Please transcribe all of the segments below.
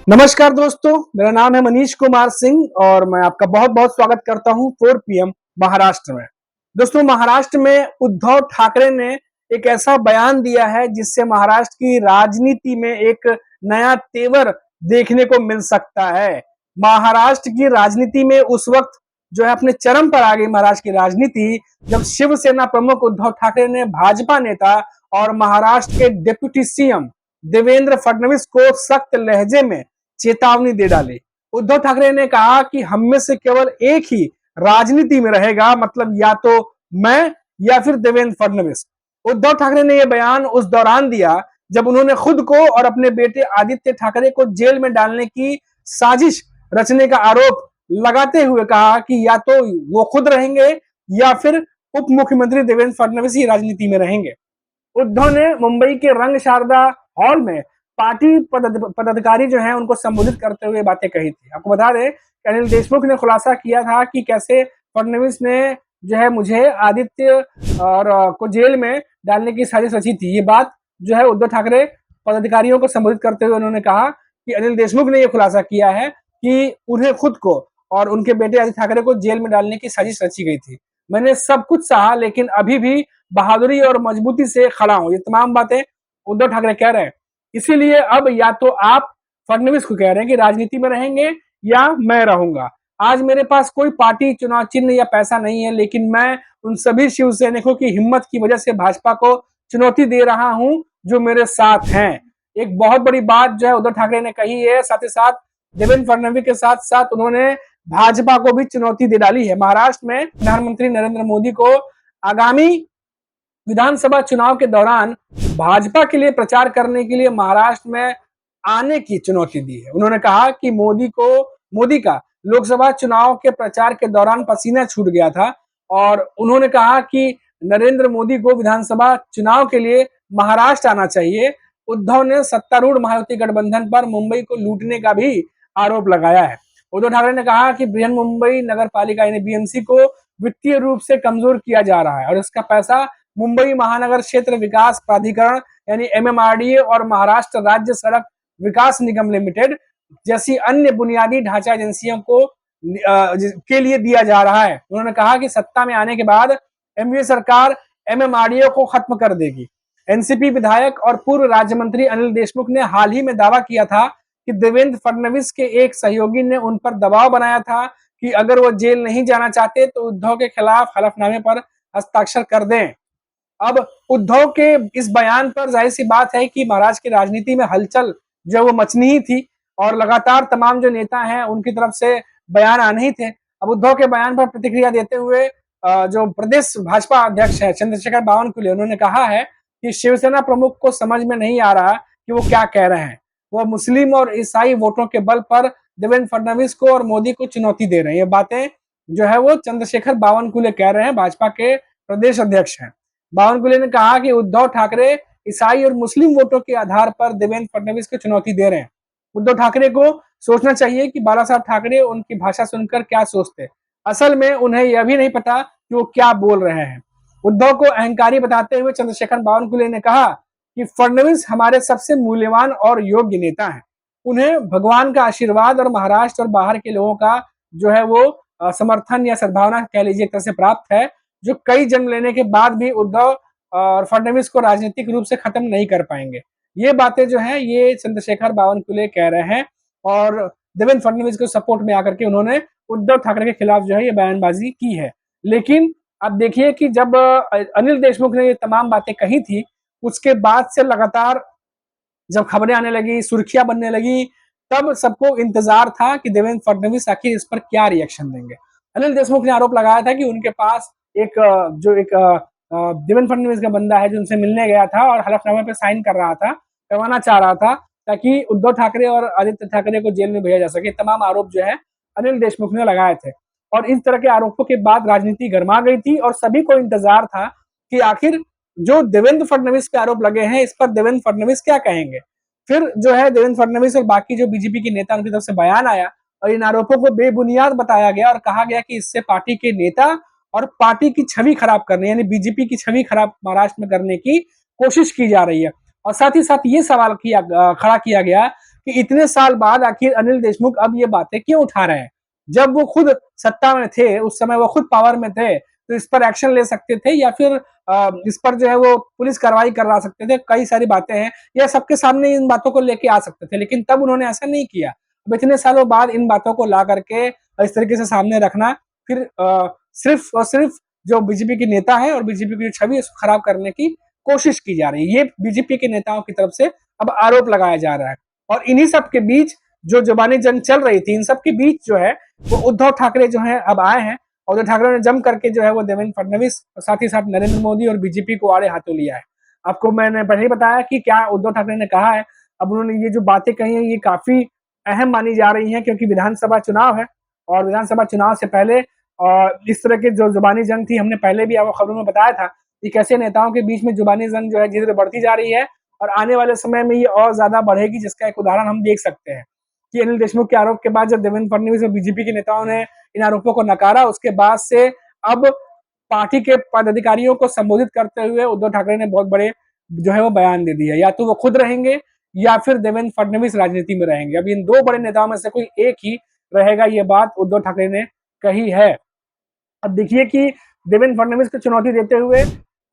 नमस्कार दोस्तों, मेरा नाम है मनीष कुमार सिंह और मैं आपका बहुत बहुत स्वागत करता हूं 4 पीएम महाराष्ट्र में। दोस्तों, महाराष्ट्र में उद्धव ठाकरे ने एक ऐसा बयान दिया है जिससे महाराष्ट्र की राजनीति में एक नया तेवर देखने को मिल सकता है। महाराष्ट्र की राजनीति में उस वक्त जो है अपने चरम पर आ गई महाराष्ट्र की राजनीति, जब शिवसेना प्रमुख उद्धव ठाकरे ने भाजपा नेता और महाराष्ट्र के डिप्टी सीएम देवेंद्र फडणवीस को सख्त लहजे में चेतावनी दे डाली। उद्धव ठाकरे ने कहा कि हम में से केवल एक ही राजनीति में रहेगा, मतलब या तो मैं या फिर देवेंद्र फडणवीस। उद्धव ठाकरे ने यह बयान उस दौरान दिया जब उन्होंने खुद को और अपने बेटे आदित्य ठाकरे को जेल में डालने की साजिश रचने का आरोप लगाते हुए कहा कि या तो वो खुद रहेंगे या फिर उप मुख्यमंत्री देवेंद्र फडणवीस ही राजनीति में रहेंगे। उद्धव ने मुंबई के रंग शारदा हॉल में पार्टी पदाधिकारी जो हैं उनको संबोधित करते हुए बातें कही थी। आपको बता दें कि अनिल देशमुख ने खुलासा किया था कि कैसे फडणवीस ने जो है मुझे आदित्य और को जेल में डालने की साजिश रची थी। ये बात जो है उद्धव ठाकरे पदाधिकारियों को संबोधित करते हुए उन्होंने कहा कि अनिल देशमुख ने यह खुलासा किया है कि उन्हें खुद को और उनके बेटे आदित्य ठाकरे को जेल में डालने की साजिश रची गई थी। मैंने सब कुछ सहा, लेकिन अभी भी बहादुरी और मजबूती से खड़ा हूं। ये तमाम बातें उद्धव ठाकरे कह रहे हैं। इसीलिए अब या तो आप फडणवीस को कह रहे हैं कि राजनीति में रहेंगे या मैं रहूंगा। आज मेरे पास कोई पार्टी, चुनाव चिन्ह या पैसा नहीं है, लेकिन मैं उन सभी शिव सैनिकों की हिम्मत की वजह से भाजपा को चुनौती दे रहा हूं जो मेरे साथ हैं। एक बहुत बड़ी बात जो है उद्धव ठाकरे ने कही है। साथ ही साथ देवेंद्र फडणवीस के साथ साथ उन्होंने भाजपा को भी चुनौती दे डाली है। महाराष्ट्र में प्रधानमंत्री नरेंद्र मोदी को आगामी विधानसभा चुनाव के दौरान भाजपा के लिए प्रचार करने के लिए महाराष्ट्र में आने की चुनौती दी है। उन्होंने कहा कि मोदी का लोकसभा चुनाव के प्रचार के दौरान पसीना छूट गया था और उन्होंने कहा कि नरेंद्र मोदी को विधानसभा चुनाव के लिए महाराष्ट्र आना चाहिए। उद्धव ने सत्तारूढ़ महायुति गठबंधन पर मुंबई को लूटने का भी आरोप लगाया है। उद्धव ठाकरे ने कहा कि बृहन मुंबई नगर पालिका यानी बीएमसी को वित्तीय रूप से कमजोर किया जा रहा है और इसका पैसा मुंबई महानगर क्षेत्र विकास प्राधिकरण यानी एमएमआरडीए और महाराष्ट्र राज्य सड़क विकास निगम लिमिटेड जैसी अन्य बुनियादी ढांचा एजेंसियों को के लिए दिया जा रहा है। उन्होंने कहा कि सत्ता में आने के बाद एमवीए सरकार एमएमआरडीए को खत्म कर देगी। एनसीपी विधायक और पूर्व राज्य मंत्री अनिल देशमुख ने हाल ही में दावा किया था कि देवेंद्र फडणवीस के एक सहयोगी ने उन पर दबाव बनाया था कि अगर वो जेल नहीं जाना चाहते तो उद्धव के खिलाफ हलफनामे पर हस्ताक्षर कर दें। अब उद्धव के इस बयान पर जाहिर सी बात है कि महाराष्ट्र की राजनीति में हलचल जो वो मचनी ही थी और लगातार तमाम जो नेता हैं उनकी तरफ से बयान आने ही थे। अब उद्धव के बयान पर प्रतिक्रिया देते हुए जो प्रदेश भाजपा अध्यक्ष है चंद्रशेखर बावनकुले, उन्होंने कहा है कि शिवसेना प्रमुख को समझ में नहीं आ रहा कि वो क्या कह रहे हैं। वो मुस्लिम और ईसाई वोटों के बल पर देवेंद्र फडणवीस को और मोदी को चुनौती दे रहे हैं। ये बातें जो है वो चंद्रशेखर बावनकुले कह रहे हैं, भाजपा के प्रदेश अध्यक्ष हैं। बावनकुले ने कहा कि उद्धव ठाकरे ईसाई और मुस्लिम वोटों के आधार पर देवेंद्र फडणवीस को चुनौती दे रहे हैं। उद्धव ठाकरे को सोचना चाहिए कि बाला साहब ठाकरे उनकी भाषा सुनकर क्या सोचते। असल में उन्हें यह भी नहीं पता कि वो क्या बोल रहे हैं। उद्धव को अहंकारी बताते हुए चंद्रशेखर बावनकुले ने कहा कि फडणवीस हमारे सबसे मूल्यवान और योग्य नेता हैं। उन्हें भगवान का आशीर्वाद और महाराष्ट्र और बाहर के लोगों का जो है वो समर्थन या सद्भावना कह लीजिए एक तरह से प्राप्त है, जो कई जन्म लेने के बाद भी उद्धव और फडणवीस को राजनीतिक रूप से खत्म नहीं कर पाएंगे। ये बातें जो हैं ये चंद्रशेखर बावनकुले कह रहे हैं और देवेंद्र फडणवीस को सपोर्ट में आकर के उन्होंने उद्धव ठाकरे के खिलाफ जो है ये बयानबाजी की है। लेकिन अब देखिए कि जब अनिल देशमुख ने ये तमाम बातें कही थी, उसके बाद से लगातार जब खबरें आने लगी, सुर्खियां बनने लगी, तब सबको इंतजार था कि देवेंद्र फडणवीस आखिर इस पर क्या रिएक्शन देंगे। अनिल देशमुख ने आरोप लगाया था कि उनके पास एक देवेंद्र फडणवीस का बंदा है जो उनसे मिलने गया था और हलफनामे पे साइन करवाना चाह रहा था ताकि उद्धव ठाकरे और आदित्य ठाकरे को जेल में भेजा जा सके। तमाम आरोप जो है अनिल देशमुख ने लगाए थे और इस तरह के आरोपों के बाद राजनीति गर्मा गई थी और सभी को इंतजार था कि आखिर जो देवेंद्र फडणवीस पे आरोप लगे हैं इस पर देवेंद्र फडणवीस क्या कहेंगे। फिर जो है देवेंद्र फडणवीस और बाकी जो बीजेपी के नेता उनकी तरफ से बयान आया और इन आरोपों को बेबुनियाद बताया गया और कहा गया कि इससे पार्टी के नेता और पार्टी की छवि खराब करने यानी बीजेपी की छवि खराब महाराष्ट्र में करने की कोशिश की जा रही है। और साथ ही साथ ये सवाल खड़ा किया गया कि इतने साल बाद आखिर अनिल देशमुख अब ये बातें क्यों उठा रहे हैं। जब वो खुद सत्ता में थे, उस समय वो खुद पावर में थे, तो इस पर एक्शन ले सकते थे या फिर इस पर जो है वो पुलिस कार्रवाई करवा सकते थे। कई सारी बातें हैं, या सबके सामने इन बातों को लेके आ सकते थे, लेकिन तब उन्होंने ऐसा नहीं किया। अब इतने सालों बाद इन बातों को ला करके इस तरीके से सामने रखना, फिर सिर्फ और सिर्फ जो बीजेपी के नेता है और बीजेपी की जो छवि है उसको खराब करने की कोशिश की जा रही है। ये बीजेपी के नेताओं की तरफ से अब आरोप लगाया जा रहा है। और इन्हीं सब के बीच जो जुबानी जंग चल रही थी, इन सब के बीच जो है वो उद्धव ठाकरे जो है अब आए हैं। उद्धव ठाकरे ने जम करके जो है वो देवेंद्र फडणवीस और साथ ही साथ नरेंद्र मोदी और बीजेपी को आड़े हाथों लिया है। आपको मैंने पहले ही बताया कि क्या उद्धव ठाकरे ने कहा है। अब उन्होंने ये जो बातें कही है ये काफी अहम मानी जा रही है, क्योंकि विधानसभा चुनाव है और विधानसभा चुनाव से पहले इस तरह की जो जुबानी जंग थी, हमने पहले भी आपको खबरों में बताया था कि कैसे नेताओं के बीच में जुबानी जंग जो है धीरे धीरे बढ़ती जा रही है और आने वाले समय में ये और ज्यादा बढ़ेगी, जिसका एक उदाहरण हम देख सकते हैं कि अनिल देशमुख के आरोप के बाद जब देवेंद्र फडणवीस और बीजेपी के नेताओं ने इन आरोपों को नकारा, उसके बाद से अब पार्टी के पदाधिकारियों को संबोधित करते हुए उद्धव ठाकरे ने बहुत बड़े जो है वो बयान दे दिया, या तो वो खुद रहेंगे या फिर देवेंद्र फडणवीस राजनीति में रहेंगे। अब इन दो बड़े नेताओं में से कोई एक ही रहेगा, ये बात उद्धव ठाकरे ने कही है। अब देखिए कि देवेंद्र फडणवीस को चुनौती देते हुए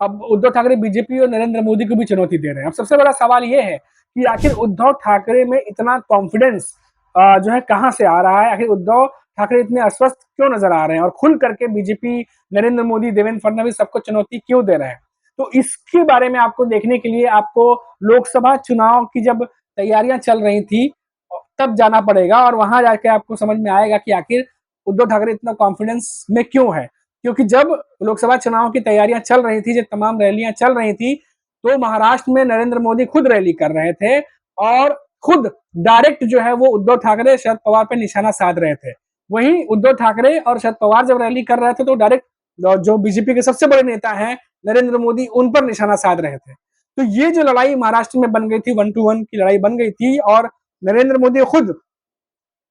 अब उद्धव ठाकरे बीजेपी और नरेंद्र मोदी को भी चुनौती दे रहे हैं। अब सबसे बड़ा सवाल ये है कि आखिर उद्धव ठाकरे में इतना कॉन्फिडेंस जो है कहां से आ रहा है। आखिर उद्धव ठाकरे इतने अस्वस्थ क्यों नजर आ रहे हैं और खुल करके बीजेपी, नरेंद्र मोदी, देवेंद्र फडणवीस सबको चुनौती क्यों दे रहे हैं। तो इसके बारे में आपको देखने के लिए आपको लोकसभा चुनाव की जब तैयारियां चल रही थी तब जाना पड़ेगा और वहां जाके आपको समझ में आएगा कि आखिर उद्धव ठाकरे इतना कॉन्फिडेंस में क्यों है। क्योंकि जब लोकसभा चुनाव की तैयारियां चल रही थी, जब तमाम रैलियां चल रही थी, तो महाराष्ट्र में नरेंद्र मोदी खुद रैली कर रहे थे और खुद डायरेक्ट जो है वो उद्धव ठाकरे, शरद पवार पर निशाना साध रहे थे। वहीं उद्धव ठाकरे और शरद पवार जब रैली कर रहे थे तो डायरेक्ट जो बीजेपी के सबसे बड़े नेता हैं नरेंद्र मोदी, उन पर निशाना साध रहे थे। तो ये जो लड़ाई महाराष्ट्र में बन गई थी, 1-to-1 की लड़ाई बन गई थी और नरेंद्र मोदी खुद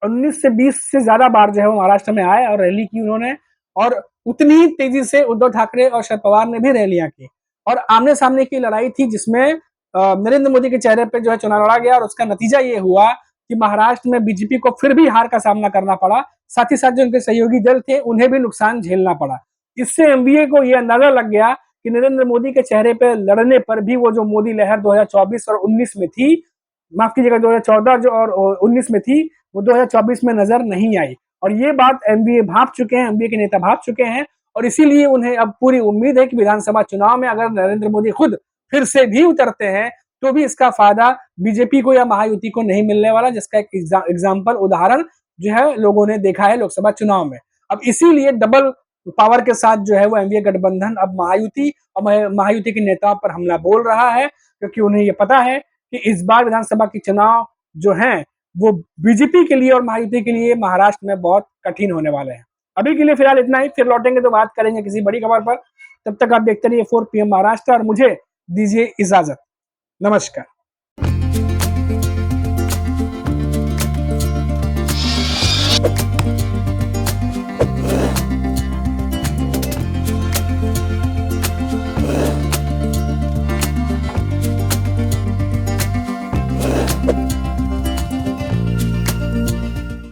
19 से 20 से ज्यादा बार जो है वो महाराष्ट्र में आए और रैली की उन्होंने, और उतनी ही तेजी से उद्धव ठाकरे और शरद पवार ने भी रैलियां की और आमने सामने की लड़ाई थी, जिसमें नरेंद्र मोदी के चेहरे पे जो है चुनाव लड़ा गया और उसका नतीजा ये हुआ कि महाराष्ट्र में बीजेपी को फिर भी हार का सामना करना पड़ा। साथ ही साथ जो उनके सहयोगी दल थे उन्हें भी नुकसान झेलना पड़ा। इससे एमबीए को यह अंदाजा लग गया कि नरेंद्र मोदी के चेहरे पे लड़ने पर भी वो जो मोदी लहर 2024 और 19 में थी, माफ कीजिएगा 2014 जो और 19 में थी, वो 2024 में नजर नहीं आई। और ये बात एमबीए भाप चुके हैं, एमबीए के नेता भाप चुके हैं और इसीलिए उन्हें अब पूरी उम्मीद है कि विधानसभा चुनाव में अगर नरेंद्र मोदी खुद फिर से भी उतरते हैं तो भी इसका फायदा बीजेपी को या महायुति को नहीं मिलने वाला, जिसका एक एग्जाम्पल, उदाहरण जो है लोगों ने देखा है लोकसभा चुनाव में। अब इसीलिए डबल पावर के साथ जो है वो एनडीए गठबंधन अब महायुति और महायुति के नेताओं पर हमला बोल रहा है, क्योंकि उन्हें ये पता है कि इस बार विधानसभा के चुनाव जो हैं वो बीजेपी के लिए और महायुति के लिए महाराष्ट्र में बहुत कठिन होने वाले हैं। अभी के लिए फिलहाल इतना ही, फिर लौटेंगे तो बात करेंगे किसी बड़ी खबर पर। तब तक आप देखते रहिए 4 PM महाराष्ट्र और मुझे दीजिए इजाजत। नमस्कार।